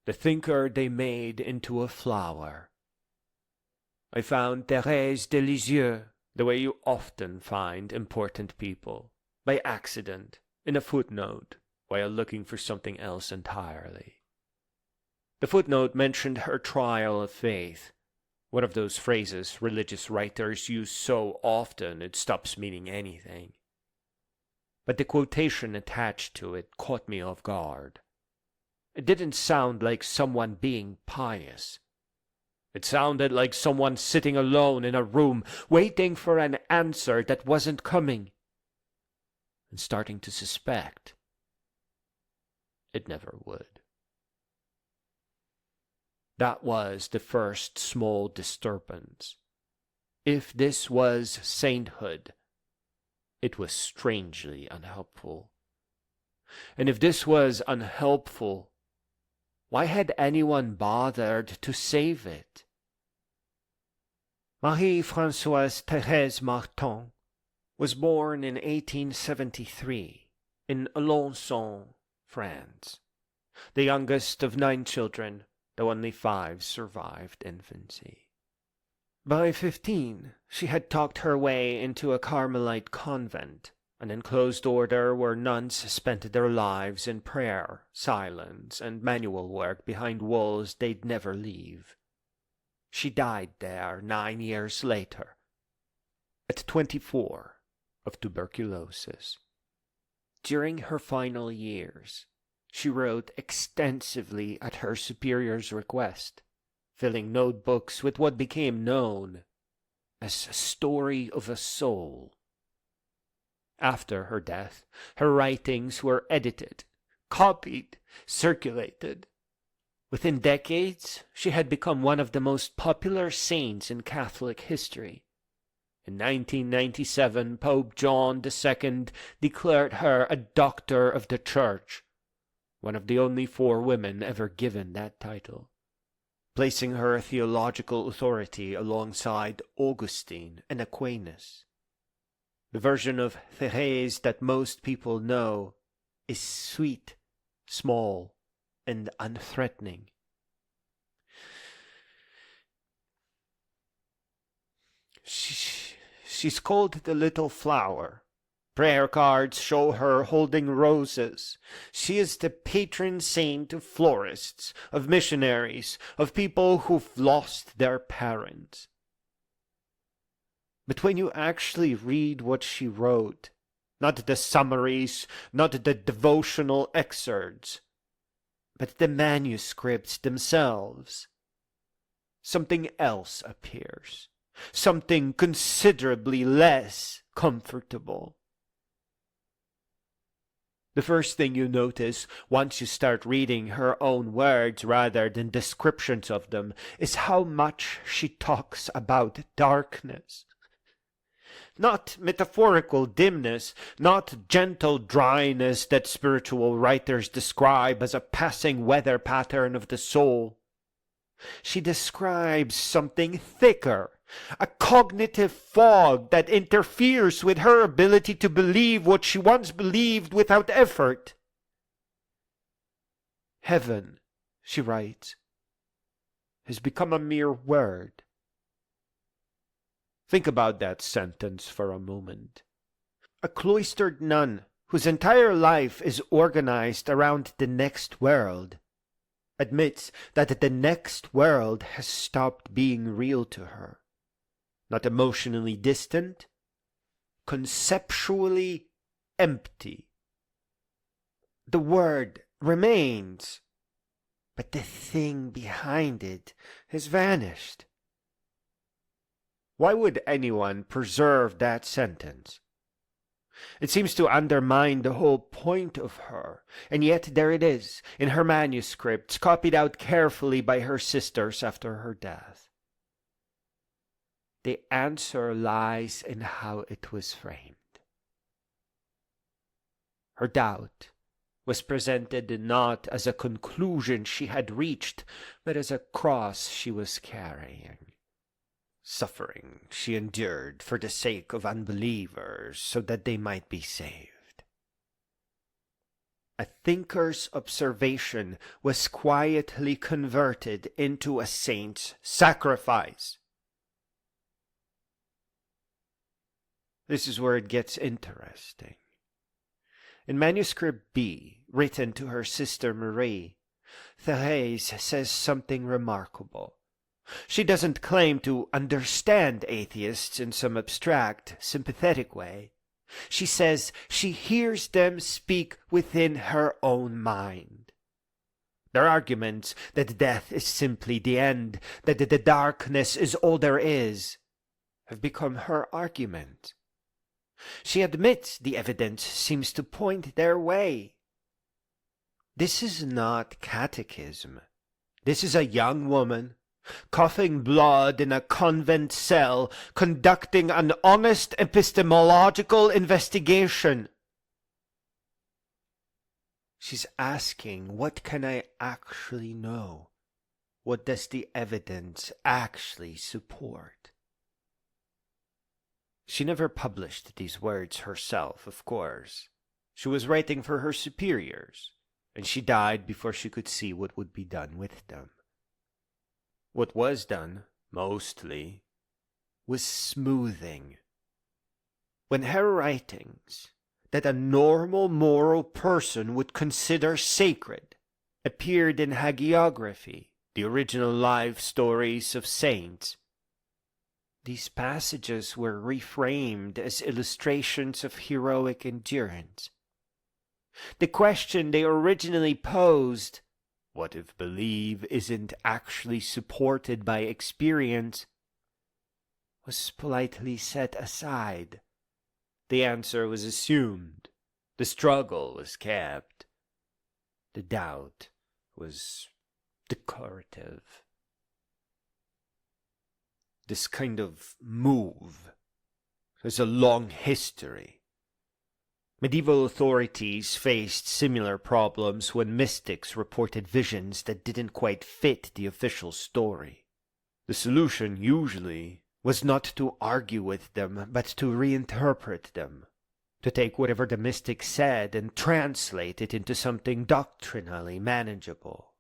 the thinker they made into a flower. I found Thérèse de Lisieux the way you often find important people, by accident, in a footnote, while looking for something else entirely. The footnote mentioned her trial of faith, one of those phrases religious writers use so often it stops meaning anything. But the quotation attached to it caught me off guard. It didn't sound like someone being pious. It sounded like someone sitting alone in a room, waiting for an answer that wasn't coming, and starting to suspect it never would. That was the first small disturbance. If this was sainthood, it was strangely unhelpful. And if this was unhelpful, why had anyone bothered to save it? Françoise-Thérèse Martin was born in 1873 in Alençon, France, the youngest of 9 children, though only 5 survived infancy. By 15, she had talked her way into a Carmelite convent, an enclosed order where nuns spent their lives in prayer, silence, and manual work behind walls they'd never leave. She died there 9 years later, at 24, of tuberculosis. During her final years, she wrote extensively at her superior's request, filling notebooks with what became known as a story of a soul. After her death, her writings were edited, copied, circulated. Within decades, she had become one of the most popular saints in Catholic history. In 1997, Pope John II declared her a Doctor of the Church, one of the only 4 women ever given that title, placing her theological authority alongside Augustine and Aquinas. The version of Thérèse that most people know is sweet, small, and unthreatening. She's called the Little Flower. Prayer cards show her holding roses. She is the patron saint of florists, of missionaries, of people who've lost their parents. But when you actually read what she wrote, not the summaries, not the devotional excerpts, but the manuscripts themselves, something else appears, something considerably less comfortable. The first thing you notice once you start reading her own words rather than descriptions of them is how much she talks about darkness. Not metaphorical dimness, not gentle dryness that spiritual writers describe as a passing weather pattern of the soul. She describes something thicker, a cognitive fog that interferes with her ability to believe what she once believed without effort. Heaven, she writes, has become a mere word. Think about that sentence for a moment. A cloistered nun whose entire life is organized around the next world admits that the next world has stopped being real to her. Not emotionally distant, conceptually empty. The word remains, but the thing behind it has vanished. Why would anyone preserve that sentence? It seems to undermine the whole point of her, and yet there it is, in her manuscripts, copied out carefully by her sisters after her death. The answer lies in how it was framed. Her doubt was presented not as a conclusion she had reached, but as a cross she was carrying. Suffering she endured for the sake of unbelievers so that they might be saved. A thinker's observation was quietly converted into a saint's sacrifice. This is where it gets interesting. In manuscript B, written to her sister Marie, Thérèse says something remarkable. She doesn't claim to understand atheists in some abstract, sympathetic way. She says she hears them speak within her own mind. Their arguments that death is simply the end, that the darkness is all there is, have become her argument. She admits the evidence seems to point their way. This is not catechism. This is a young woman, coughing blood in a convent cell, conducting an honest epistemological investigation. She's asking, what can I actually know? What does the evidence actually support? She never published these words herself, of course. She was writing for her superiors, and she died before she could see what would be done with them. What was done, mostly, was smoothing. When her writings, that a normal moral person would consider sacred, appeared in hagiography, the original life stories of saints, these passages were reframed as illustrations of heroic endurance. The question they originally posed, what if belief isn't actually supported by experience, was politely set aside. The answer was assumed. The struggle was kept. The doubt was decorative. This kind of move has a long history. Medieval authorities faced similar problems when mystics reported visions that didn't quite fit the official story. The solution, usually, was not to argue with them, but to reinterpret them, to take whatever the mystic said and translate it into something doctrinally manageable.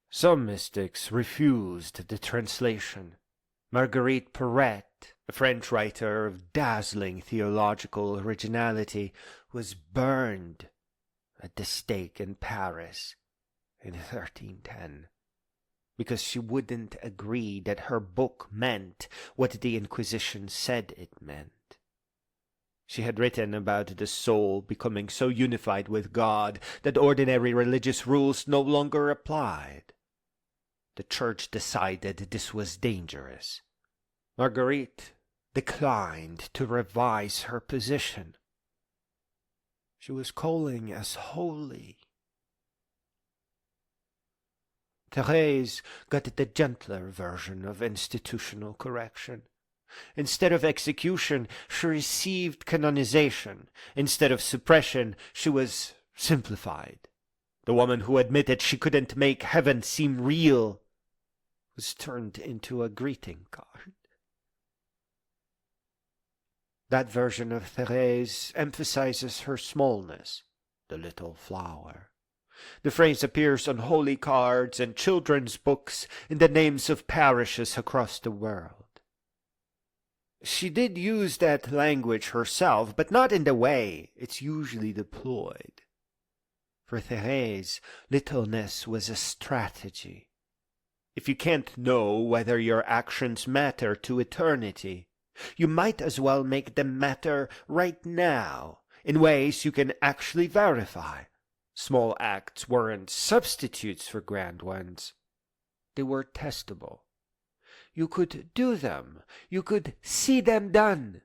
Some mystics refused the translation. Marguerite Perret, a French writer of dazzling theological originality, was burned at the stake in Paris in 1310 because she wouldn't agree that her book meant what the Inquisition said it meant. She had written about the soul becoming so unified with God that ordinary religious rules no longer applied. The Church decided this was dangerous. Marguerite declined to revise her position. She was calling us holy. Thérèse got the gentler version of institutional correction. Instead of execution, she received canonization. Instead of suppression, she was simplified. The woman who admitted she couldn't make heaven seem real was turned into a greeting card. That version of Thérèse emphasizes her smallness, the little flower. The phrase appears on holy cards and children's books in the names of parishes across the world. She did use that language herself, but not in the way it's usually deployed. For Thérèse, littleness was a strategy. If you can't know whether your actions matter to eternity, you might as well make them matter right now, in ways you can actually verify. Small acts weren't substitutes for grand ones. They were testable. You could do them. You could see them done.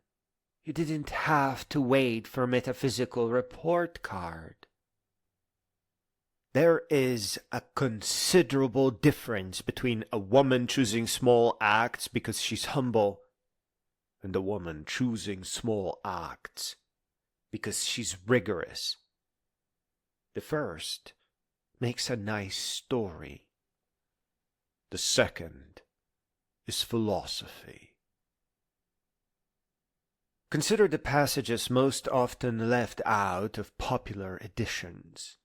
You didn't have to wait for a metaphysical report card. There is a considerable difference between a woman choosing small acts because she's humble and a woman choosing small acts because she's rigorous. The first makes a nice story. The second is philosophy. Consider the passages most often left out of popular editions.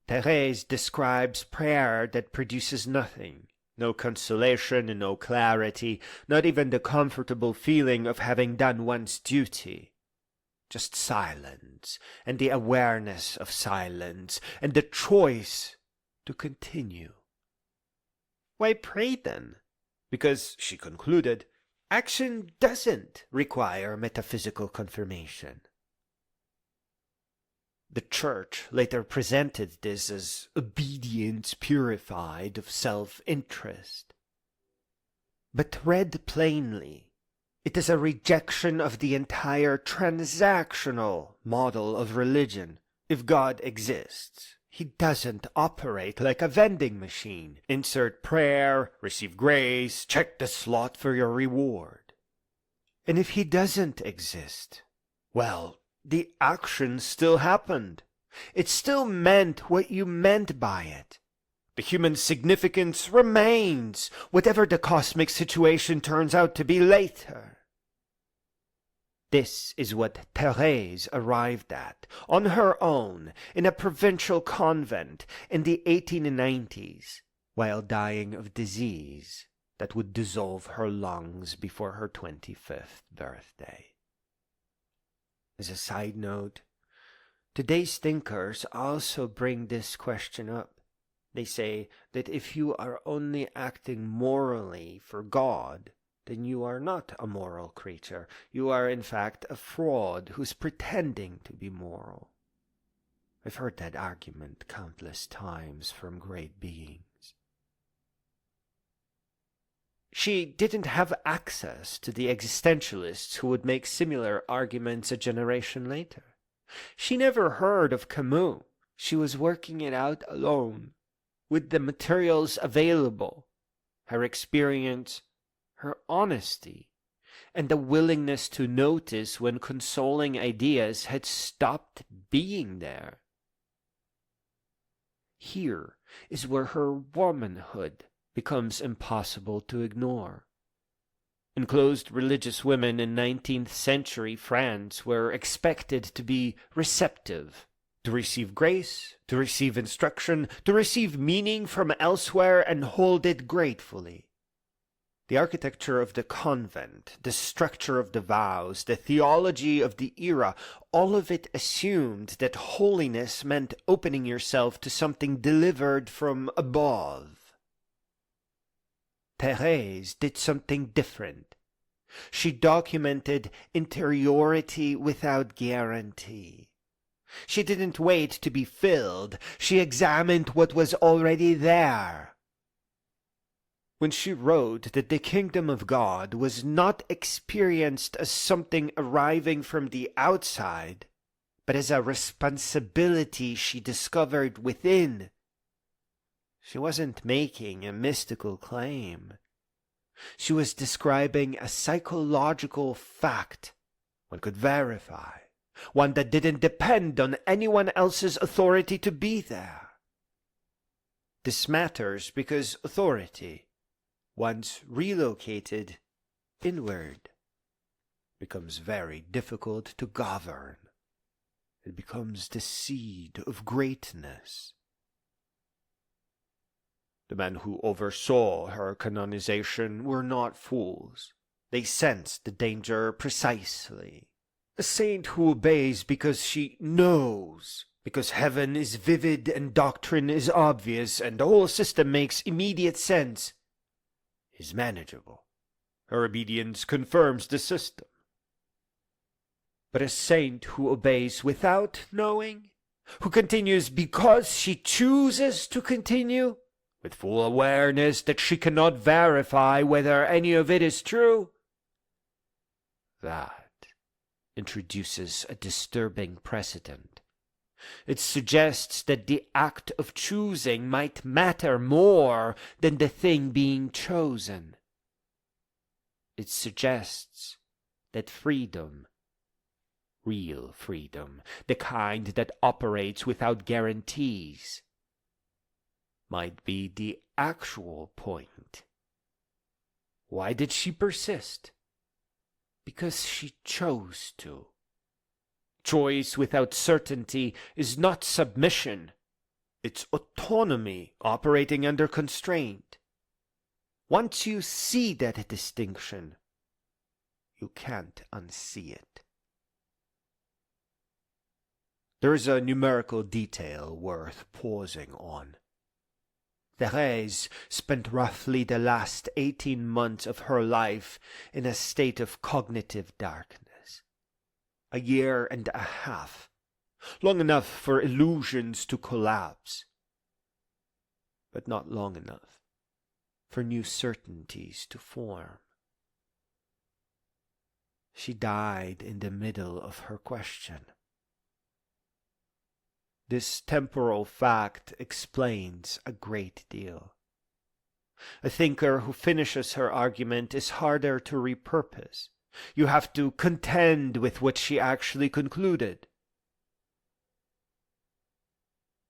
Thérèse describes prayer that produces nothing, no consolation and no clarity, not even the comfortable feeling of having done one's duty. Just silence, and the awareness of silence, and the choice to continue. Why pray then? Because, she concluded, action doesn't require metaphysical confirmation. The Church later presented this as obedience purified of self-interest. But read plainly, it is a rejection of the entire transactional model of religion. If God exists, he doesn't operate like a vending machine. Insert prayer, receive grace, check the slot for your reward. And if he doesn't exist, well, the action still happened. It still meant what you meant by it. The human significance remains, whatever the cosmic situation turns out to be later. This is what Thérèse arrived at, on her own, in a provincial convent in the 1890s, while dying of disease that would dissolve her lungs before her 25th birthday. As a side note, today's thinkers also bring this question up. They say that if you are only acting morally for God, then you are not a moral creature. You are in fact a fraud who's pretending to be moral. I've heard that argument countless times from great beings. She didn't have access to the existentialists who would make similar arguments a generation later. She never heard of Camus. She was working it out alone, with the materials available, her experience, her honesty, and the willingness to notice when consoling ideas had stopped being there. Here is where her womanhood becomes impossible to ignore. Enclosed religious women in 19th century France were expected to be receptive, to receive grace, to receive instruction, to receive meaning from elsewhere and hold it gratefully. The architecture of the convent, the structure of the vows, the theology of the era, all of it assumed that holiness meant opening yourself to something delivered from above. Thérèse did something different. She documented interiority without guarantee. She didn't wait to be filled. She examined what was already there. When she wrote that the kingdom of God was not experienced as something arriving from the outside, but as a responsibility she discovered within, she wasn't making a mystical claim. She was describing a psychological fact one could verify, one that didn't depend on anyone else's authority to be there. This matters because authority, once relocated inward, becomes very difficult to govern. It becomes the seed of greatness. The men who oversaw her canonization were not fools. They sensed the danger precisely. A saint who obeys because she knows, because heaven is vivid and doctrine is obvious and the whole system makes immediate sense, is manageable. Her obedience confirms the system. But a saint who obeys without knowing, who continues because she chooses to continue, with full awareness that she cannot verify whether any of it is true, that introduces a disturbing precedent. It suggests that the act of choosing might matter more than the thing being chosen. It suggests that freedom, real freedom, the kind that operates without guarantees, might be the actual point. Why did she persist? because she chose to. Choice without certainty is not submission. It's autonomy operating under constraint. Once you see that distinction, you can't unsee it. There is a numerical detail worth pausing on. Thérèse spent roughly the last 18 months of her life in a state of cognitive darkness. A year and a half, long enough for illusions to collapse, but not long enough for new certainties to form. She died in the middle of her question. This temporal fact explains a great deal. A thinker who finishes her argument is harder to repurpose. You have to contend with what she actually concluded.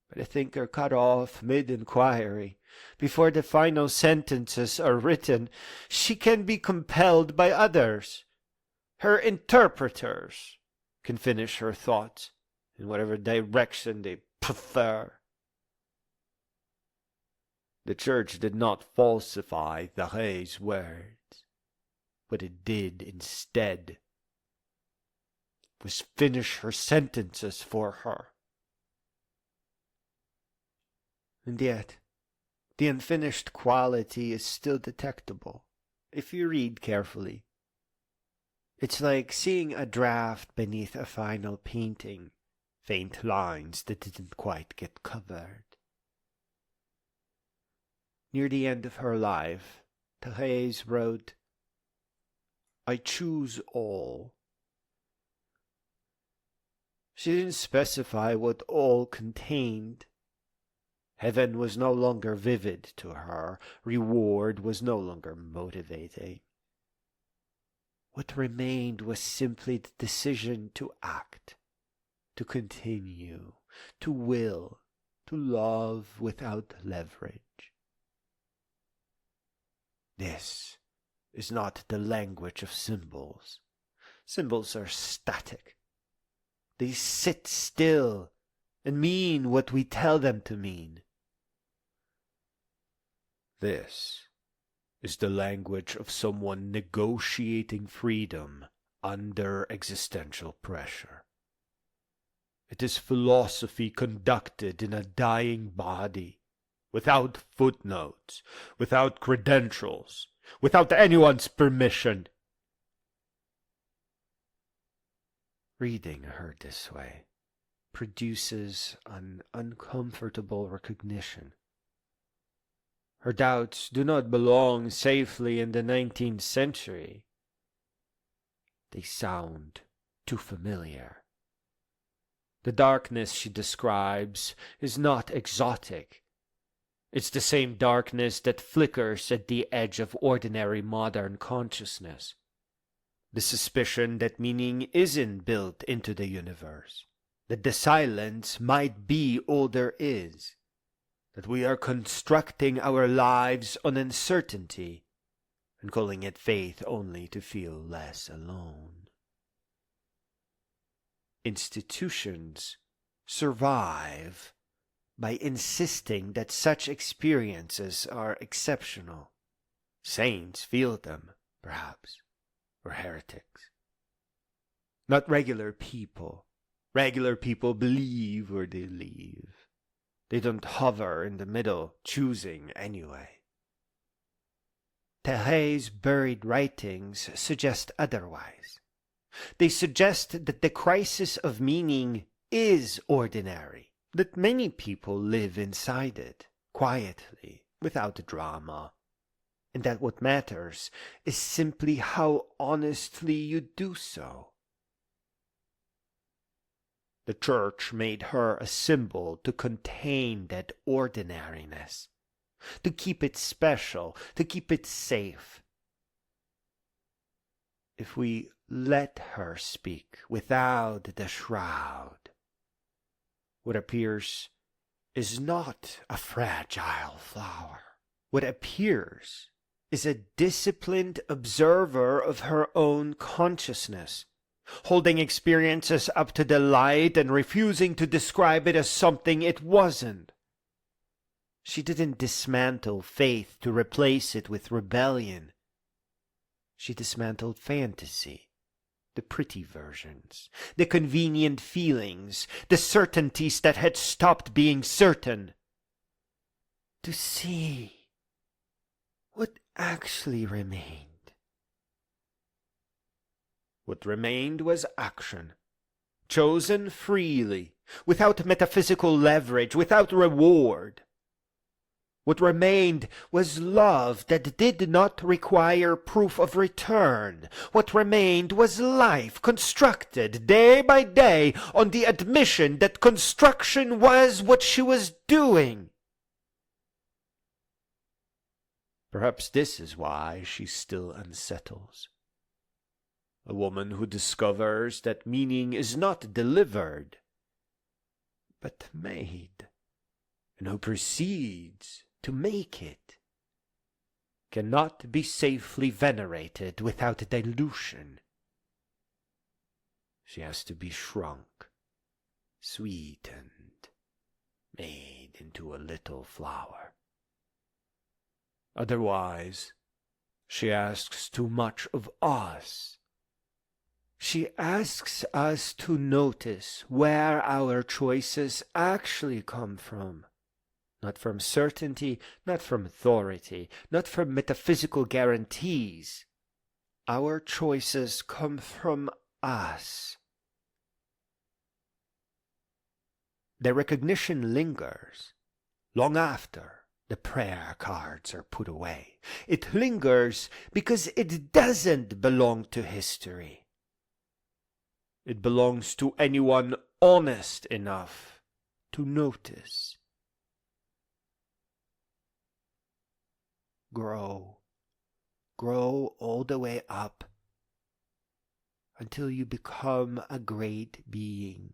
But a thinker cut off mid-inquiry, before the final sentences are written, she can be compelled by others. Her interpreters can finish her thoughts in whatever direction they prefer. The Church did not falsify Thérèse's words. What it did instead was finish her sentences for her. And yet, the unfinished quality is still detectable, if you read carefully. It's like seeing a draft beneath a final painting, faint lines that didn't quite get covered. Near the end of her life, Thérèse wrote, "I choose all." She didn't specify what all contained. Heaven was no longer vivid to her. Reward was no longer motivating. What remained was simply the decision to act, to continue, to will, to love without leverage. This is not the language of symbols. Symbols are static. They sit still and mean what we tell them to mean. This is the language of someone negotiating freedom under existential pressure. It is philosophy conducted in a dying body, without footnotes, without credentials, without anyone's permission. Reading her this way produces an uncomfortable recognition. Her doubts do not belong safely in the 19th century. They sound too familiar. The darkness she describes is not exotic. It's the same darkness that flickers at the edge of ordinary modern consciousness. The suspicion that meaning isn't built into the universe, that the silence might be all there is, that we are constructing our lives on uncertainty and calling it faith only to feel less alone. Institutions survive by insisting that such experiences are exceptional. Saints feel them, perhaps, or heretics. Not regular people. Regular people believe or they leave. They don't hover in the middle, choosing anyway. Thérèse's buried writings suggest otherwise. They suggest that the crisis of meaning is ordinary, that many people live inside it, quietly, without drama, and that what matters is simply how honestly you do so. The Church made her a symbol to contain that ordinariness, to keep it special, to keep it safe. If we let her speak without the shroud, what appears is not a fragile flower. What appears is a disciplined observer of her own consciousness, holding experiences up to the light and refusing to describe it as something it wasn't. She didn't dismantle faith to replace it with rebellion. She dismantled fantasy, the pretty versions, the convenient feelings, the certainties that had stopped being certain, to see what actually remained. What remained was action, chosen freely, without metaphysical leverage, without reward. What remained was love that did not require proof of return. What remained was life constructed day by day on the admission that construction was what she was doing. Perhaps this is why she still unsettles. A woman who discovers that meaning is not delivered, but made, and who proceeds to make it, cannot be safely venerated without dilution. She has to be shrunk, sweetened, made into a little flower. Otherwise, she asks too much of us. She asks us to notice where our choices actually come from. Not from certainty, not from authority, not from metaphysical guarantees. Our choices come from us. Their recognition lingers long after the prayer cards are put away. It lingers because it doesn't belong to history. It belongs to anyone honest enough to notice. Grow all the way up until you become a great being,